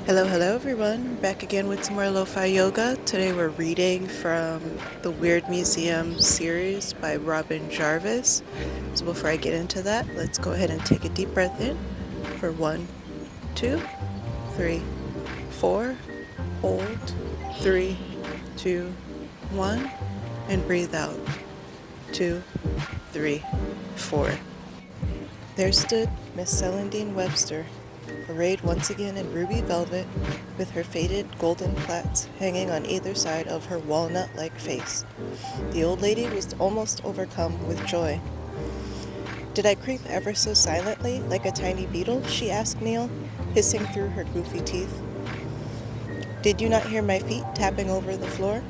Hello everyone. Back again with some more lo-fi yoga. Today we're reading from the Weird Museum series by Robin Jarvis. So before I get into that, let's go ahead and take a deep breath in for 1, 2, 3, 4. Hold. 3, 2, 1. And breathe out. 2, 3, 4. There stood Miss Celandine Webster, arrayed once again in ruby velvet, with her faded golden plaits hanging on either side of her walnut-like face. The old lady was almost overcome with joy. "Did I creep ever so silently, like a tiny beetle?" she asked Neil, hissing through her goofy teeth. "Did you not hear my feet tapping over the floor?"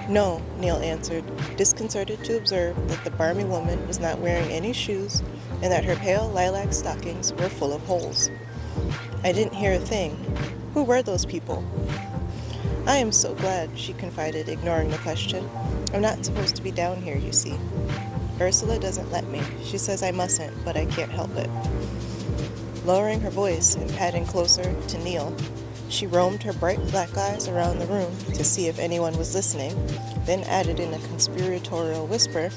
"No," Neil answered, disconcerted to observe that the barmy woman was not wearing any shoes and that her pale lilac stockings were full of holes. "I didn't hear a thing. Who were those people?" "I am so glad," she confided, ignoring the question. "I'm not supposed to be down here, you see. Ursula doesn't let me. She says I mustn't, but I can't help it." Lowering her voice and padding closer to Neil, she roamed her bright black eyes around the room to see if anyone was listening, then added in a conspiratorial whisper,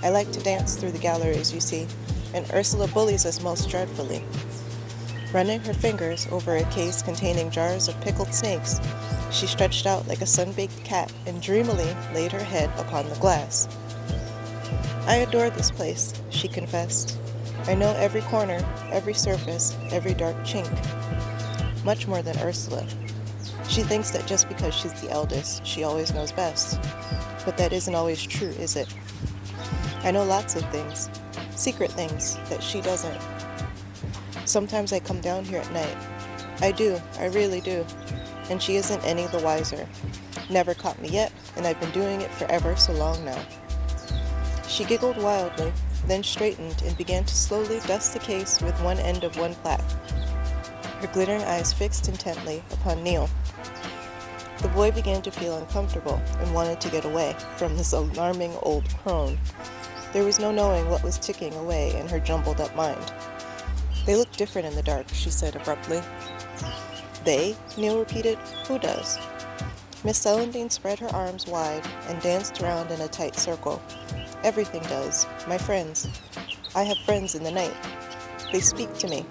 "I like to dance through the galleries, you see, and Ursula bullies us most dreadfully." Running her fingers over a case containing jars of pickled snakes, she stretched out like a sun-baked cat and dreamily laid her head upon the glass. "I adore this place," she confessed. "I know every corner, every surface, every dark chink. Much more than Ursula. She thinks that just because she's the eldest, she always knows best. But that isn't always true, is it? I know lots of things, secret things, that she doesn't. Sometimes I come down here at night. I do, I really do. And she isn't any the wiser. Never caught me yet, and I've been doing it for ever so long now." She giggled wildly, then straightened and began to slowly dust the case with one end of one plaque, her glittering eyes fixed intently upon Neil. The boy began to feel uncomfortable and wanted to get away from this alarming old crone. There was no knowing what was ticking away in her jumbled-up mind. "They look different in the dark," she said abruptly. "They?" Neil repeated. "Who does?" Miss Celandine spread her arms wide and danced around in a tight circle. "Everything does. My friends. I have friends in the night. They speak to me.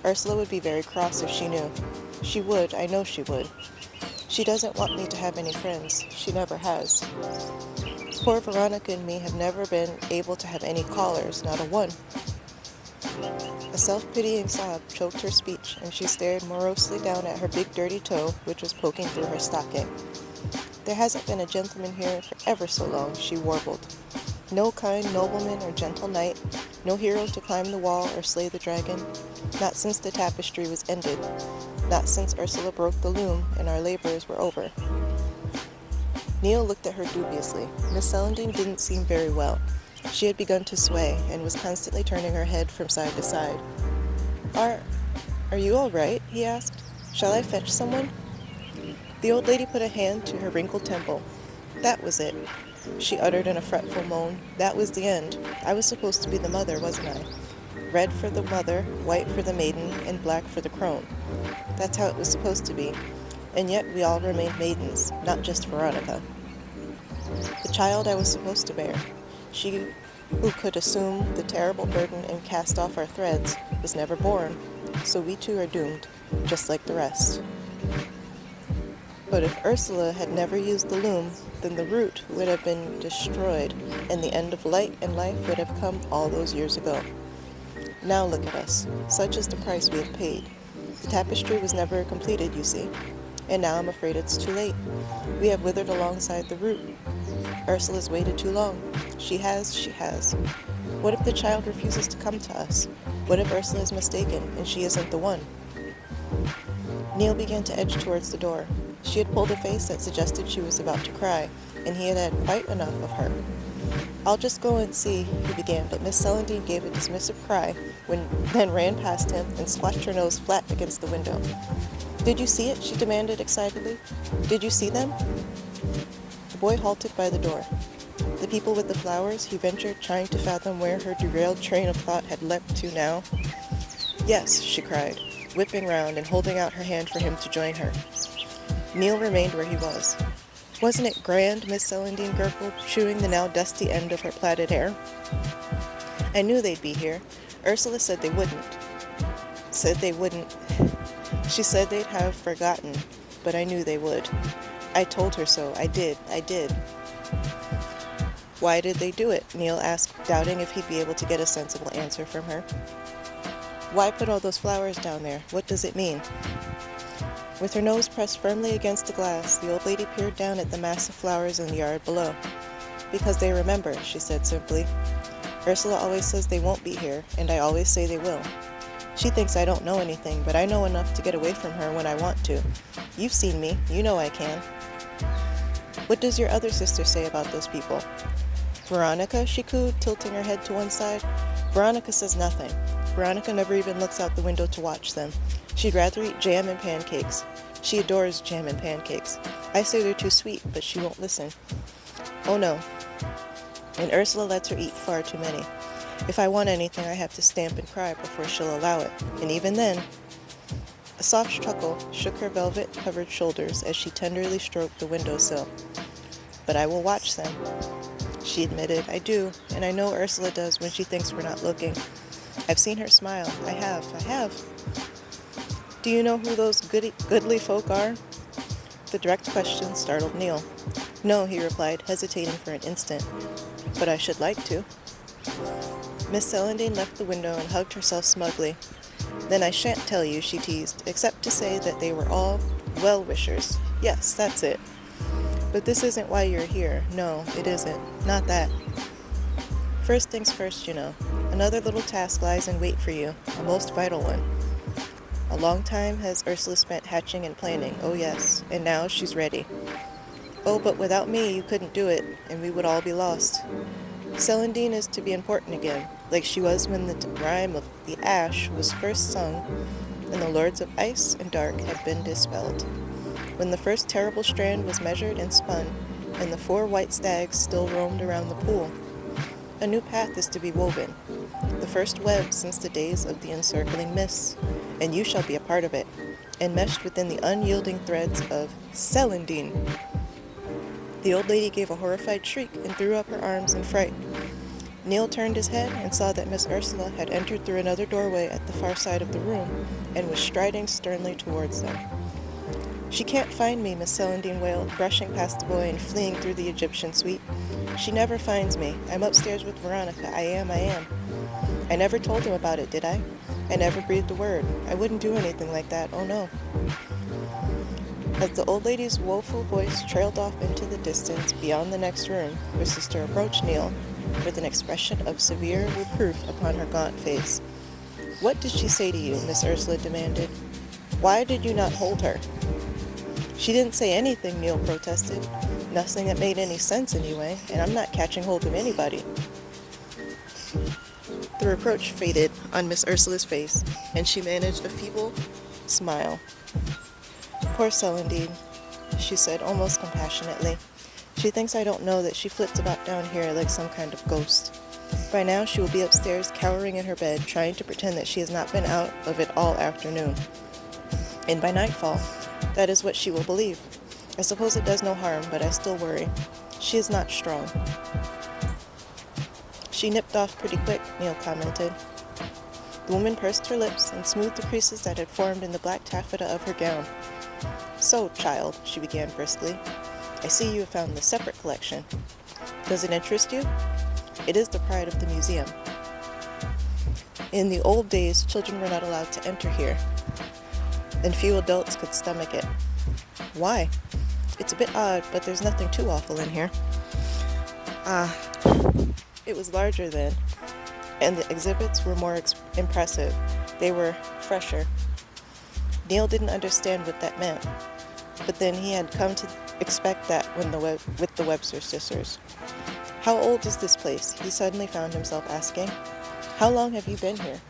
Ursula would be very cross if she knew. She would, I know she would. She doesn't want me to have any friends. She never has. Poor Veronica and me have never been able to have any callers, not a one." A self-pitying sob choked her speech, and she stared morosely down at her big dirty toe, which was poking through her stocking. "There hasn't been a gentleman here for ever so long," she warbled. "No kind nobleman or gentle knight, no hero to climb the wall or slay the dragon. Not since the tapestry was ended, not since Ursula broke the loom and our labors were over." Neil looked at her dubiously. Miss Celandine didn't seem very well. She had begun to sway and was constantly turning her head from side to side. Are you all right?" he asked. "Shall I fetch someone?" The old lady put a hand to her wrinkled temple. "That was it," she uttered in a fretful moan. "That was the end. I was supposed to be the mother, wasn't I? Red for the mother, white for the maiden, and black for the crone. That's how it was supposed to be. And yet we all remained maidens, not just Veronica. The child I was supposed to bear, she who could assume the terrible burden and cast off our threads, was never born, so we too are doomed, just like the rest. But if Ursula had never used the loom, then the root would have been destroyed, and the end of light and life would have come all those years ago. Now look at us. Such is the price we have paid. The tapestry was never completed, you see. And now I'm afraid it's too late. We have withered alongside the root. Ursula's waited too long. She has. What if the child refuses to come to us? What if Ursula is mistaken, and she isn't the one?" Neil began to edge towards the door. She had pulled a face that suggested she was about to cry, and he had had quite enough of her. "I'll just go and see," he began, but Miss Celandine gave a dismissive cry, then ran past him and squashed her nose flat against the window. "Did you see it?" she demanded excitedly. "Did you see them?" The boy halted by the door. "The people with the flowers?" he ventured, trying to fathom where her derailed train of thought had leapt to now. "Yes," she cried. whipping round and holding out her hand for him to join her. Neil remained where he was. "Wasn't it grand?" Miss Celandine gurgled, chewing the now dusty end of her plaited hair. "I knew they'd be here. Ursula said they wouldn't. She said they'd have forgotten, but I knew they would. I told her so. I did. "Why did they do it?" Neil asked, doubting if he'd be able to get a sensible answer from her. "Why put all those flowers down there? What does it mean?" With her nose pressed firmly against the glass, the old lady peered down at the mass of flowers in the yard below. "Because they remember," she said simply. "Ursula always says they won't be here, and I always say they will. She thinks I don't know anything, but I know enough to get away from her when I want to. You've seen me. You know I can." "What does your other sister say about those people?" "Veronica," she cooed, tilting her head to one side. "Veronica says nothing. Veronica never even looks out the window to watch them. She'd rather eat jam and pancakes. She adores jam and pancakes. I say they're too sweet, but she won't listen. Oh no. And Ursula lets her eat far too many. If I want anything, I have to stamp and cry before she'll allow it. And even then..." A soft chuckle shook her velvet-covered shoulders as she tenderly stroked the windowsill. "But I will watch them," she admitted. "I do, and I know Ursula does when she thinks we're not looking. I've seen her smile. I have. Do you know who those goodly folk are?" The direct question startled Neil. "No," he replied, hesitating for an instant. "But I should like to." Miss Celandine left the window and hugged herself smugly. "Then I shan't tell you," she teased, "except to say that they were all well-wishers. Yes, that's it. But this isn't why you're here. No, it isn't. Not that. First things first, you know. Another little task lies in wait for you, a most vital one. A long time has Ursula spent hatching and planning, oh yes, and now she's ready. Oh, but without me you couldn't do it, and we would all be lost. Celandine is to be important again, like she was when the rhyme of the ash was first sung, and the lords of ice and dark had been dispelled. When the first terrible strand was measured and spun, and the 4 white stags still roamed around the pool. A new path is to be woven, the first web since the days of the encircling mists, and you shall be a part of it, enmeshed within the unyielding threads of Celandine. The old lady gave a horrified shriek and threw up her arms in fright. Neil turned his head and saw that Miss Ursula had entered through another doorway at the far side of the room and was striding sternly towards them. "She can't find me," Miss Celandine wailed, brushing past the boy and fleeing through the Egyptian suite. "She never finds me. I'm upstairs with Veronica. I am. I never told him about it, did I? I never breathed a word. I wouldn't do anything like that. Oh no." As the old lady's woeful voice trailed off into the distance beyond the next room, her sister approached Neil with an expression of severe reproof upon her gaunt face. "What did she say to you?" Miss Ursula demanded. "Why did you not hold her?" "She didn't say anything," Neil protested. "Nothing that made any sense anyway, and I'm not catching hold of anybody." The reproach faded on Miss Ursula's face, and she managed a feeble smile. "Poor Celandine," she said almost compassionately. "She thinks I don't know that she flits about down here like some kind of ghost. By now she will be upstairs cowering in her bed, trying to pretend that she has not been out of it all afternoon. And by nightfall, that is what she will believe. I suppose it does no harm, but I still worry. She is not strong." "She nipped off pretty quick," Neil commented. The woman pursed her lips and smoothed the creases that had formed in the black taffeta of her gown. "So, child," she began briskly, "I see you have found the separate collection. Does it interest you? It is the pride of the museum. In the old days, children were not allowed to enter here, and few adults could stomach it. Why? It's a bit odd, but there's nothing too awful in here. Ah, it was larger then, and the exhibits were more impressive. They were fresher." Neil didn't understand what that meant, but then he had come to expect that with the Webster sisters. "How old is this place?" he suddenly found himself asking. "How long have you been here?"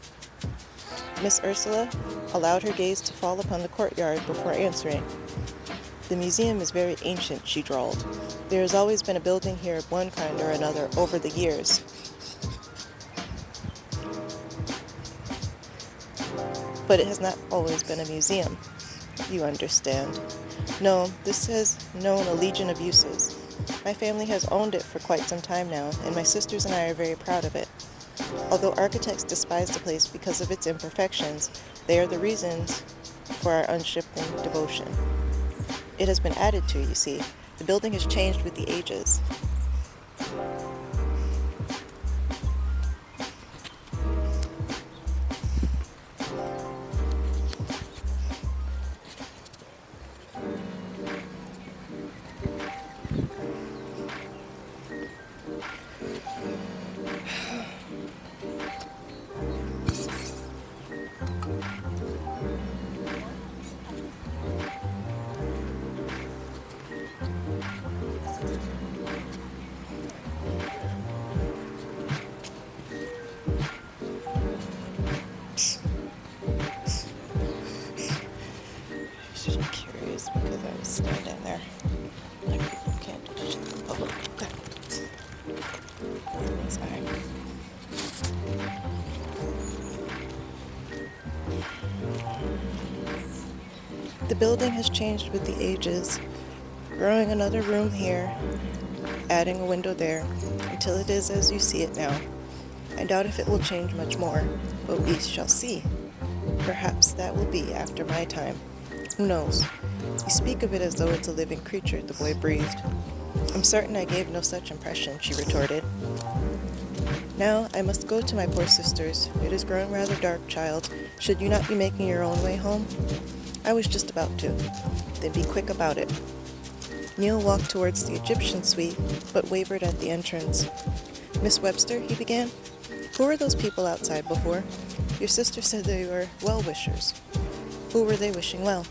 Miss Ursula allowed her gaze to fall upon the courtyard before answering. "The museum is very ancient," she drawled. "There has always been a building here of one kind or another over the years. But it has not always been a museum. You understand. No, this has known a legion of uses. My family has owned it for quite some time now, and my sisters and I are very proud of it. Although architects despise the place because of its imperfections, they are the reasons for our unshifting devotion. It has been added to, you see. The building has changed with the ages. I'm curious because I was standing there. Like people can't do shit in public. Where was I? The building has changed with the ages, growing another room here, adding a window there, until it is as you see it now. I doubt if it will change much more, but we shall see. Perhaps that will be after my time. Who knows? You speak of it as though it's a living creature, the boy breathed. I'm certain I gave no such impression, she retorted. Now I must go to my poor sisters. It is growing rather dark, child. Should you not be making your own way home? I was just about to. Then be quick about it. Neil walked towards the Egyptian suite, but wavered at the entrance. Miss Webster, he began. Who were those people outside before? Your sister said they were well-wishers. Who were they wishing well?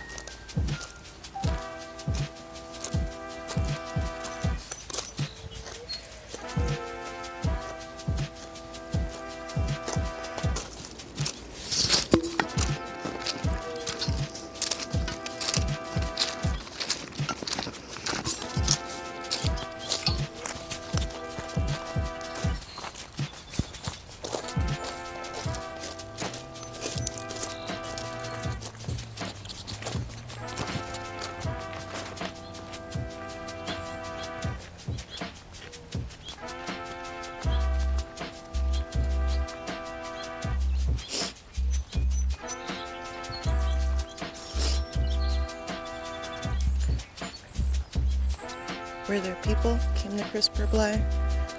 Were there people? Came the crisp reply.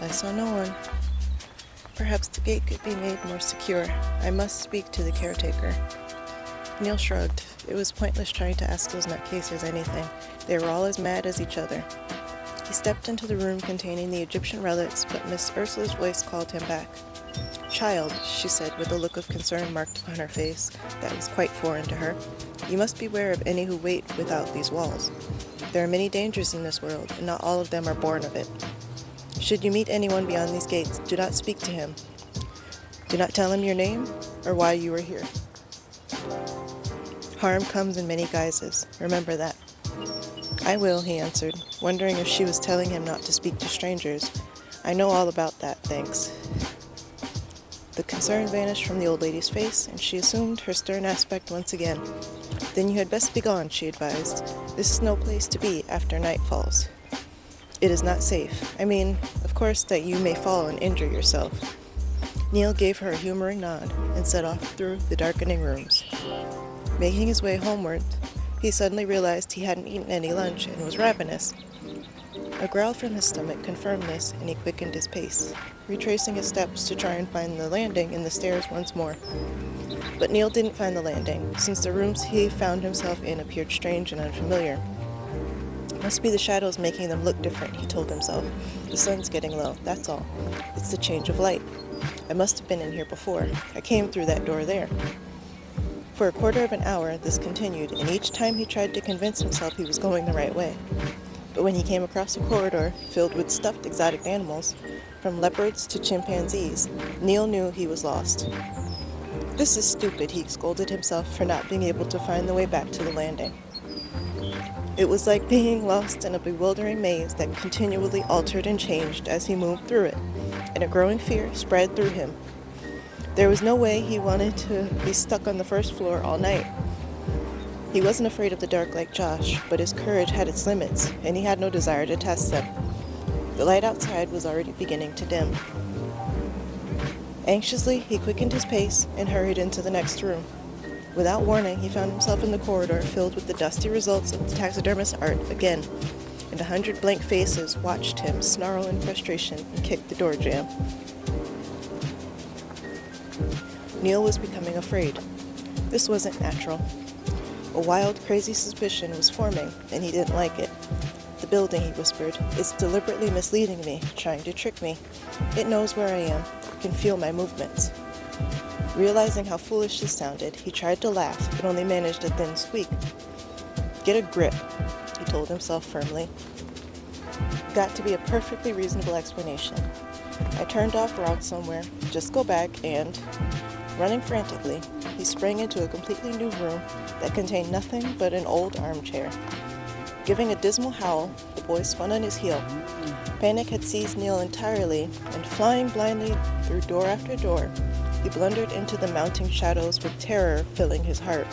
I saw no one. Perhaps the gate could be made more secure. I must speak to the caretaker. Neil shrugged. It was pointless trying to ask those nutcases anything. They were all as mad as each other. He stepped into the room containing the Egyptian relics, but Miss Ursula's voice called him back. Child, she said with a look of concern marked upon her face that was quite foreign to her, you must beware of any who wait without these walls. There are many dangers in this world, and not all of them are born of it. Should you meet anyone beyond these gates, do not speak to him. Do not tell him your name or why you are here. Harm comes in many guises. Remember that. I will, he answered, wondering if she was telling him not to speak to strangers. I know all about that, thanks. The concern vanished from the old lady's face, and she assumed her stern aspect once again. Then you had best be gone, she advised. This is no place to be after night falls. It is not safe. I mean, of course, that you may fall and injure yourself. Neil gave her a humoring nod and set off through the darkening rooms. Making his way homeward, he suddenly realized he hadn't eaten any lunch and was ravenous. A growl from his stomach confirmed this, and he quickened his pace, retracing his steps to try and find the landing and the stairs once more. But Neil didn't find the landing, since the rooms he found himself in appeared strange and unfamiliar. Must be the shadows making them look different, he told himself. The sun's getting low, that's all. It's the change of light. I must have been in here before. I came through that door there. For a quarter of an hour, this continued, and each time he tried to convince himself he was going the right way. But when he came across a corridor filled with stuffed exotic animals, from leopards to chimpanzees, Neil knew he was lost. This is stupid, he scolded himself for not being able to find the way back to the landing. It was like being lost in a bewildering maze that continually altered and changed as he moved through it, and a growing fear spread through him. There was no way he wanted to be stuck on the first floor all night. He wasn't afraid of the dark like Josh, but his courage had its limits, and he had no desire to test them. The light outside was already beginning to dim. Anxiously, he quickened his pace and hurried into the next room. Without warning, he found himself in the corridor filled with the dusty results of the taxidermist's art again, and 100 blank faces watched him snarl in frustration and kick the door jamb. Neil was becoming afraid. This wasn't natural. A wild, crazy suspicion was forming, and he didn't like it. The building, he whispered, is deliberately misleading me, trying to trick me. It knows where I am, can feel my movements. Realizing how foolish this sounded, he tried to laugh, but only managed a thin squeak. Get a grip, he told himself firmly. Got to be a perfectly reasonable explanation. I turned off wrong somewhere, just go back and... Running frantically, he sprang into a completely new room that contained nothing but an old armchair. Giving a dismal howl, the boy spun on his heel. Panic had seized Neil entirely, and flying blindly through door after door, he blundered into the mounting shadows with terror filling his heart.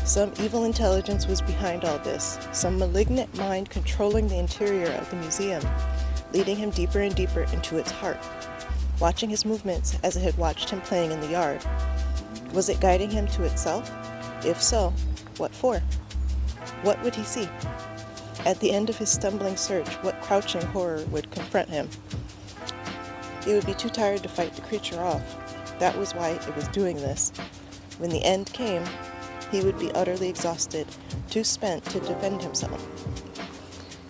Some evil intelligence was behind all this, some malignant mind controlling the interior of the museum, leading him deeper and deeper into its heart, watching his movements as it had watched him playing in the yard. Was it guiding him to itself? If so, what for? What would he see? At the end of his stumbling search, what crouching horror would confront him? He would be too tired to fight the creature off. That was why it was doing this. When the end came, he would be utterly exhausted, too spent to defend himself.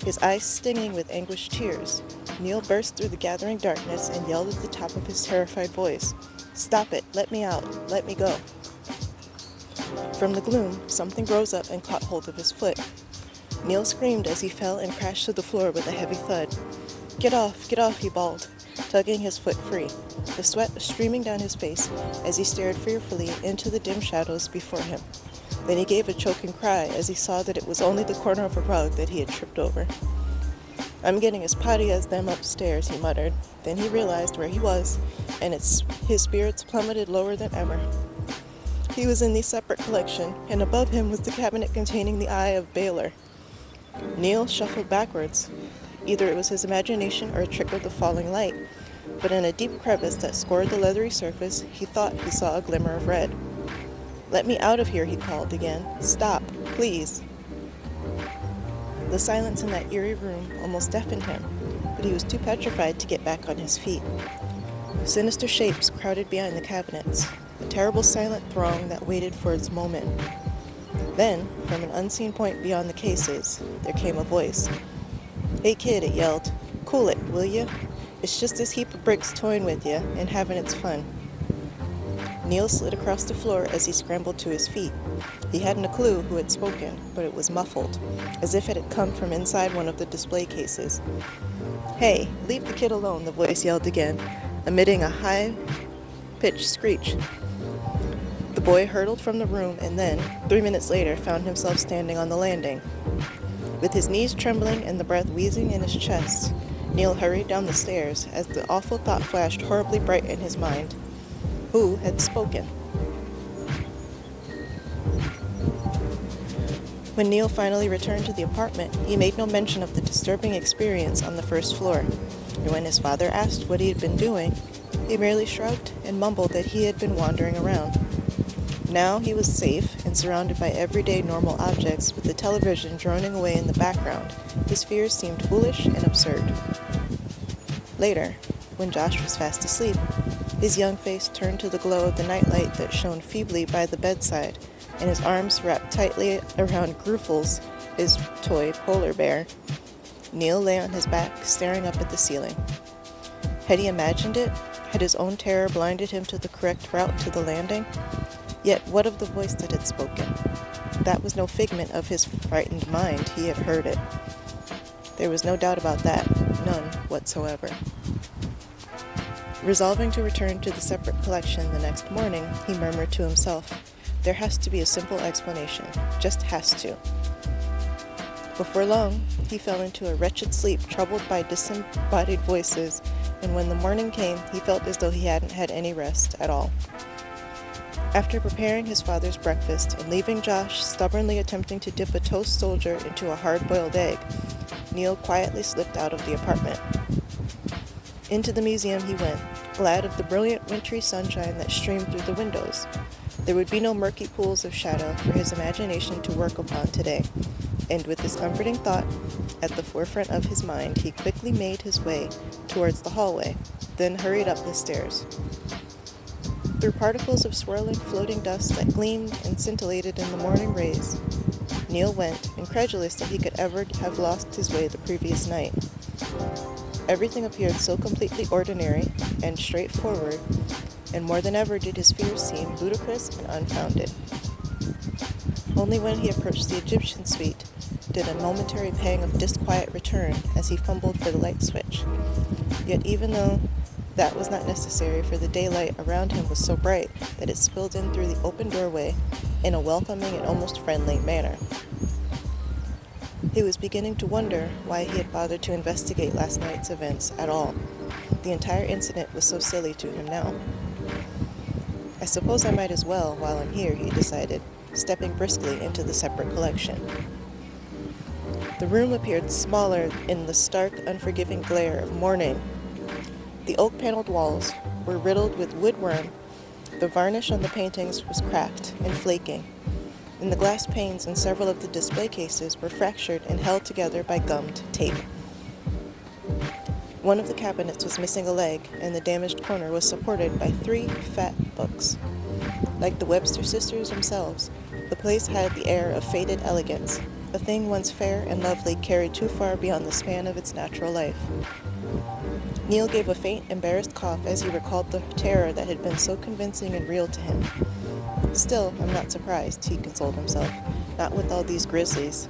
His eyes stinging with anguished tears, Neil burst through the gathering darkness and yelled at the top of his terrified voice, "Stop it! Let me out! Let me go!" From the gloom, something rose up and caught hold of his foot. Neil screamed as he fell and crashed to the floor with a heavy thud. Get off, he bawled, tugging his foot free. The sweat was streaming down his face as he stared fearfully into the dim shadows before him. Then he gave a choking cry as he saw that it was only the corner of a rug that he had tripped over. I'm getting as potty as them upstairs, he muttered. Then he realized where he was, and his spirits plummeted lower than ever. He was in the separate collection, and above him was the cabinet containing the Eye of Baylor. Neil shuffled backwards. Either it was his imagination or a trick of the falling light, but in a deep crevice that scored the leathery surface, he thought he saw a glimmer of red. Let me out of here, he called again. Stop, please. The silence in that eerie room almost deafened him, but he was too petrified to get back on his feet. Sinister shapes crowded behind the cabinets, a terrible silent throng that waited for its moment. Then, from an unseen point beyond the cases, there came a voice. Hey kid, it yelled. Cool it, will you? It's just this heap of bricks toying with you and having its fun. Neil slid across the floor as he scrambled to his feet. He hadn't a clue who had spoken, but it was muffled, as if it had come from inside one of the display cases. Hey, leave the kid alone, the voice yelled again, emitting a high-pitched screech. The boy hurtled from the room and then, 3 minutes later, found himself standing on the landing. With his knees trembling and the breath wheezing in his chest, Neil hurried down the stairs as the awful thought flashed horribly bright in his mind. Who had spoken? When Neil finally returned to the apartment, he made no mention of the disturbing experience on the first floor, and when his father asked what he had been doing, he merely shrugged and mumbled that he had been wandering around. Now he was safe and surrounded by everyday normal objects with the television droning away in the background. His fears seemed foolish and absurd. Later, when Josh was fast asleep, his young face turned to the glow of the nightlight that shone feebly by the bedside, and his arms wrapped tightly around Groofles, his toy polar bear. Neil lay on his back, staring up at the ceiling. Had he imagined it? Had his own terror blinded him to the correct route to the landing? Yet what of the voice that had spoken? That was no figment of his frightened mind. He had heard it. There was no doubt about that. None whatsoever. Resolving to return to the separate collection the next morning, he murmured to himself, there has to be a simple explanation. Just has to. Before long, he fell into a wretched sleep troubled by disembodied voices and when the morning came, he felt as though he hadn't had any rest at all. After preparing his father's breakfast and leaving Josh stubbornly attempting to dip a toast soldier into a hard-boiled egg, Neil quietly slipped out of the apartment. Into the museum he went, glad of the brilliant wintry sunshine that streamed through the windows. There would be no murky pools of shadow for his imagination to work upon today, and with this comforting thought at the forefront of his mind, he quickly made his way towards the hallway, then hurried up the stairs. Through particles of swirling, floating dust that gleamed and scintillated in the morning rays, Neil went, incredulous that he could ever have lost his way the previous night. Everything appeared so completely ordinary and straightforward, and more than ever did his fears seem ludicrous and unfounded. Only when he approached the Egyptian suite did a momentary pang of disquiet return as he fumbled for the light switch. Yet even though that was not necessary, for the daylight around him was so bright that it spilled in through the open doorway in a welcoming and almost friendly manner. He was beginning to wonder why he had bothered to investigate last night's events at all. The entire incident was so silly to him now. I suppose I might as well while I'm here, he decided, stepping briskly into the separate collection. The room appeared smaller in the stark, unforgiving glare of morning. The oak-paneled walls were riddled with woodworm. The varnish on the paintings was cracked and flaking, and the glass panes in several of the display cases were fractured and held together by gummed tape. One of the cabinets was missing a leg, and the damaged corner was supported by 3 fat books. Like the Webster sisters themselves, the place had the air of faded elegance, a thing once fair and lovely carried too far beyond the span of its natural life. Neil gave a faint, embarrassed cough as he recalled the terror that had been so convincing and real to him. Still, I'm not surprised, he consoled himself. Not with all these grizzlies.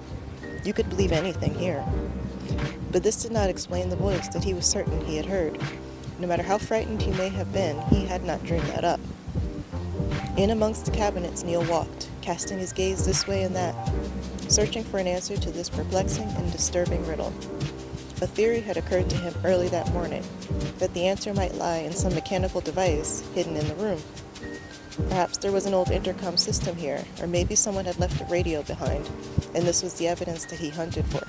You could believe anything here. But this did not explain the voice that he was certain he had heard. No matter how frightened he may have been, he had not dreamed that up. In amongst the cabinets Neil walked, casting his gaze this way and that, searching for an answer to this perplexing and disturbing riddle. A theory had occurred to him early that morning, that the answer might lie in some mechanical device hidden in the room. Perhaps there was an old intercom system here, or maybe someone had left a radio behind, and this was the evidence that he hunted for.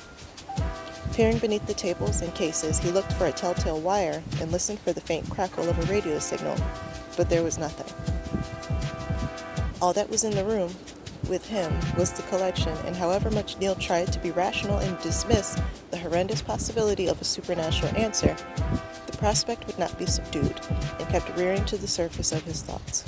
Peering beneath the tables and cases, he looked for a telltale wire and listened for the faint crackle of a radio signal, but there was nothing. All that was in the room with him was the collection, and however much Neil tried to be rational and dismiss the horrendous possibility of a supernatural answer, the prospect would not be subdued, and kept rearing to the surface of his thoughts.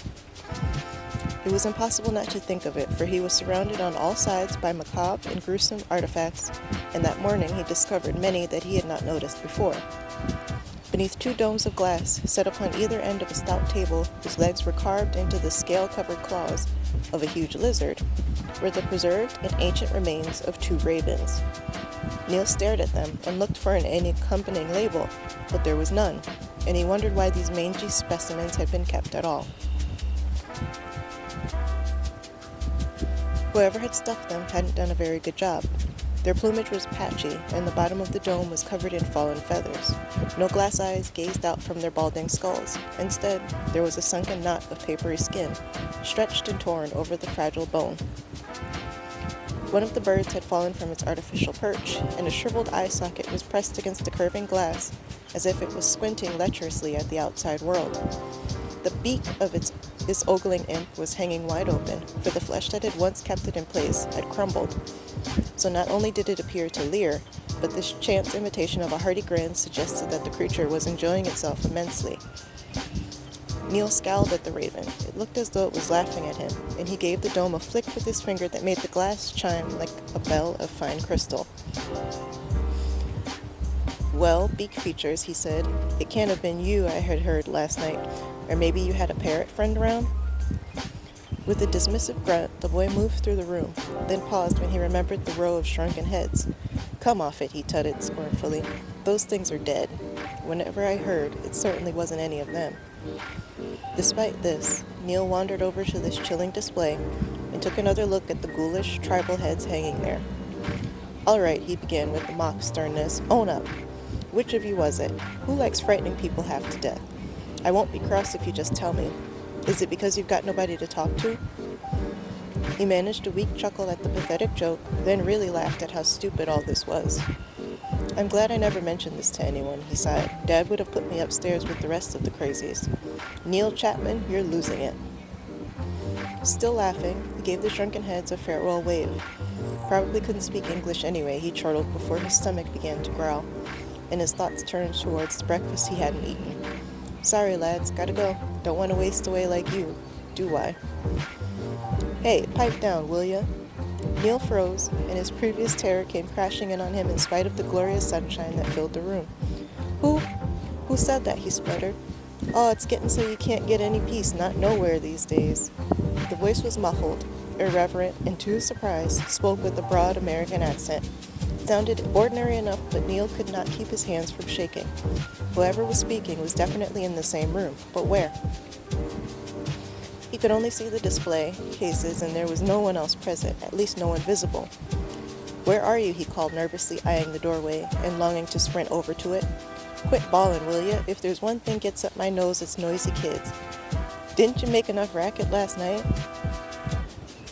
It was impossible not to think of it, for he was surrounded on all sides by macabre and gruesome artifacts, and that morning he discovered many that he had not noticed before. Beneath 2 domes of glass, set upon either end of a stout table whose legs were carved into the scale-covered claws of a huge lizard, were the preserved and ancient remains of 2 ravens. Neil stared at them and looked for any accompanying label, but there was none, and he wondered why these mangy specimens had been kept at all. Whoever had stuffed them hadn't done a very good job. Their plumage was patchy, and the bottom of the dome was covered in fallen feathers. No glass eyes gazed out from their balding skulls. Instead, there was a sunken knot of papery skin, stretched and torn over the fragile bone. One of the birds had fallen from its artificial perch, and a shriveled eye socket was pressed against the curving glass, as if it was squinting lecherously at the outside world. The beak of this ogling imp was hanging wide open, for the flesh that had once kept it in place had crumbled. So not only did it appear to leer, but this chance imitation of a hearty grin suggested that the creature was enjoying itself immensely. Neil scowled at the raven. It looked as though it was laughing at him, and he gave the dome a flick with his finger that made the glass chime like a bell of fine crystal. "Well, beak features," he said, "it can't have been you I had heard last night, or maybe you had a parrot friend around?" With a dismissive grunt, the boy moved through the room, then paused when he remembered the row of shrunken heads. "Come off it," he tutted scornfully. "Those things are dead. Whenever I heard, it certainly wasn't any of them." Despite this, Neil wandered over to this chilling display and took another look at the ghoulish tribal heads hanging there. "All right," he began with mock sternness. "Own up. Which of you was it? Who likes frightening people half to death? I won't be cross if you just tell me. Is it because you've got nobody to talk to? He managed a weak chuckle at the pathetic joke, then really laughed at how stupid all this was. I'm glad I never mentioned this to anyone, he sighed. Dad would have put me upstairs with the rest of the crazies. Neil Chapman, you're losing it. Still laughing, he gave the shrunken heads a farewell wave. Probably couldn't speak English anyway, he chortled before his stomach began to growl, and his thoughts turned towards the breakfast he hadn't eaten. Sorry, lads, gotta go. Don't want to waste away like you, do I? Hey, pipe down, will ya? Neil froze, and his previous terror came crashing in on him in spite of the glorious sunshine that filled the room. Who said that? He spluttered. Oh, it's getting so you can't get any peace, not nowhere these days. The voice was muffled, irreverent, and to his surprise, spoke with a broad American accent. It sounded ordinary enough, but Neil could not keep his hands from shaking. Whoever was speaking was definitely in the same room, but where? He could only see the display cases, and there was no one else present, at least no one visible. Where are you? He called, nervously eyeing the doorway and longing to sprint over to it. Quit bawling, will ya? If there's one thing gets up my nose, it's noisy kids. Didn't you make enough racket last night?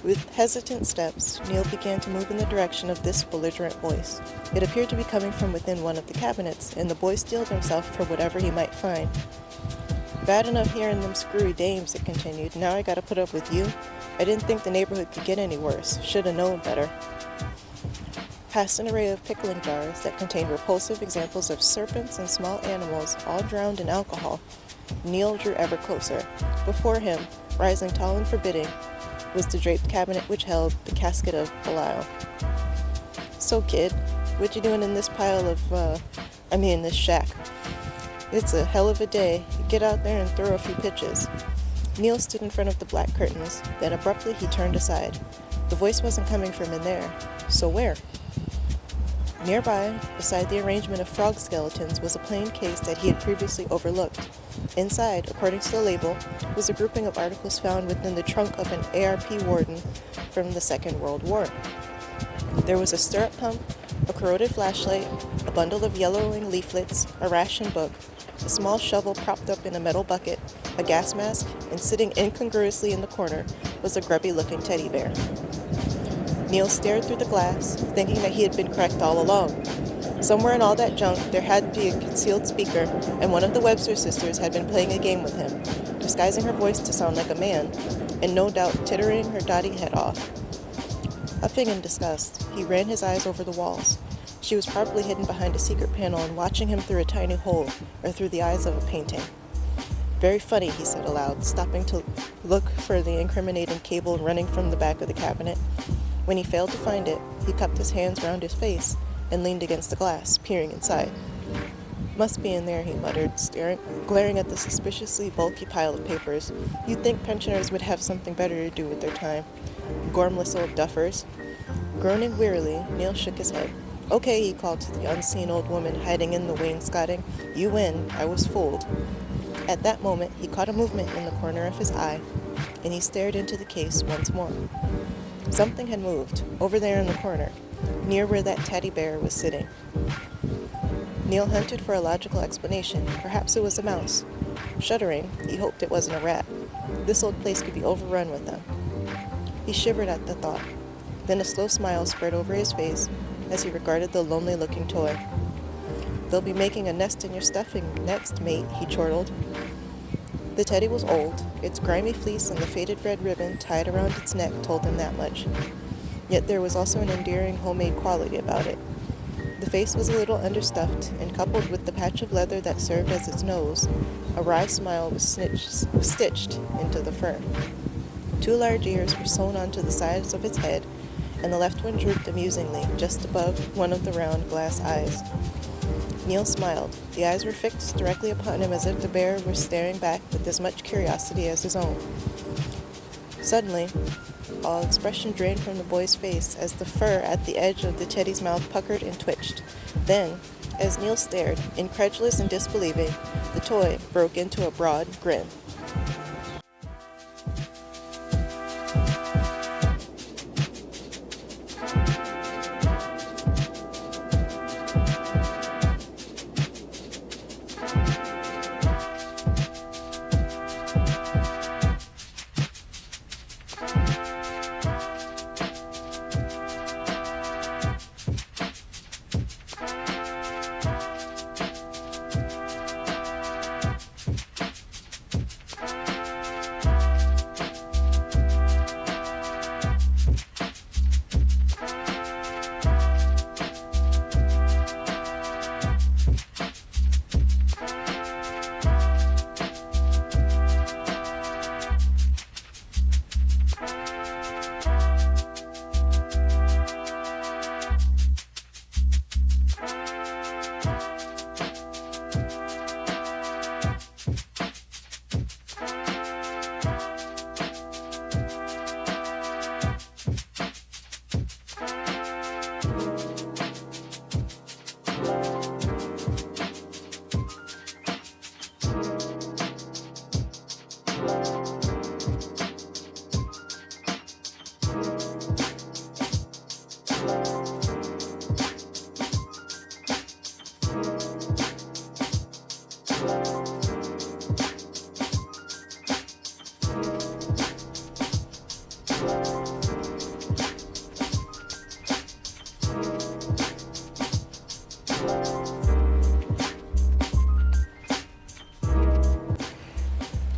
With hesitant steps, Neil began to move in the direction of this belligerent voice. It appeared to be coming from within one of the cabinets, and the boy steeled himself for whatever he might find. Bad enough hearing them screwy dames, it continued. Now I gotta put up with you? I didn't think the neighborhood could get any worse. Shoulda known better. Past an array of pickling jars that contained repulsive examples of serpents and small animals, all drowned in alcohol, Neil drew ever closer. Before him, rising tall and forbidding, was the draped cabinet which held the casket of Belial. So, kid, what you doing in this pile of, this shack? It's a hell of a day. Get out there and throw a few pitches. Neil stood in front of the black curtains, then abruptly he turned aside. The voice wasn't coming from in there. So where? Nearby, beside the arrangement of frog skeletons, was a plain case that he had previously overlooked. Inside, according to the label, was a grouping of articles found within the trunk of an ARP warden from the Second World War. There was a stirrup pump, a corroded flashlight, a bundle of yellowing leaflets, a ration book, a small shovel propped up in a metal bucket, a gas mask, and sitting incongruously in the corner was a grubby-looking teddy bear. Neil stared through the glass, thinking that he had been correct all along. Somewhere in all that junk, there had to be a concealed speaker, and one of the Webster sisters had been playing a game with him, disguising her voice to sound like a man, and no doubt tittering her dotty head off. Huffing in disgust, he ran his eyes over the walls. She was probably hidden behind a secret panel and watching him through a tiny hole, or through the eyes of a painting. Very funny, he said aloud, stopping to look for the incriminating cable running from the back of the cabinet. When he failed to find it, he cupped his hands round his face and leaned against the glass, peering inside. Must be in there, he muttered, glaring at the suspiciously bulky pile of papers. You'd think pensioners would have something better to do with their time. Gormless old duffers. Groaning wearily, Neil shook his head. Okay, he called to the unseen old woman hiding in the wainscoting. You win. I was fooled. At that moment, he caught a movement in the corner of his eye, and he stared into the case once more. Something had moved, over there in the corner, near where that teddy bear was sitting. Neil hunted for a logical explanation. Perhaps it was a mouse. Shuddering, he hoped it wasn't a rat. This old place could be overrun with them. He shivered at the thought. Then a slow smile spread over his face as he regarded the lonely-looking toy. They'll be making a nest in your stuffing next, mate, he chortled. The teddy was old. Its grimy fleece and the faded red ribbon tied around its neck told him that much. Yet there was also an endearing homemade quality about it. The face was a little understuffed, and coupled with the patch of leather that served as its nose, a wry smile was stitched into the fur. 2 large ears were sewn onto the sides of its head, and the left one drooped amusingly, just above one of the round glass eyes. Neil smiled. The eyes were fixed directly upon him as if the bear were staring back with as much curiosity as his own. Suddenly, all expression drained from the boy's face as the fur at the edge of the teddy's mouth puckered and twitched. Then, as Neil stared, incredulous and disbelieving, the toy broke into a broad grin.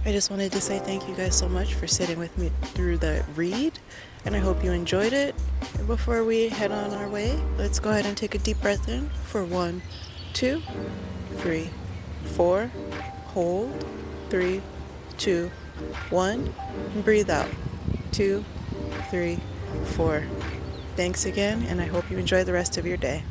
I just wanted to say thank you guys so much for sitting with me through the read, and I hope you enjoyed it. And before we head on our way, let's go ahead and take a deep breath in for 1, 2, 3, 4. Hold. 3, 2, 1. And breathe out. 2, 3, 4. Thanks again, and I hope you enjoy the rest of your day.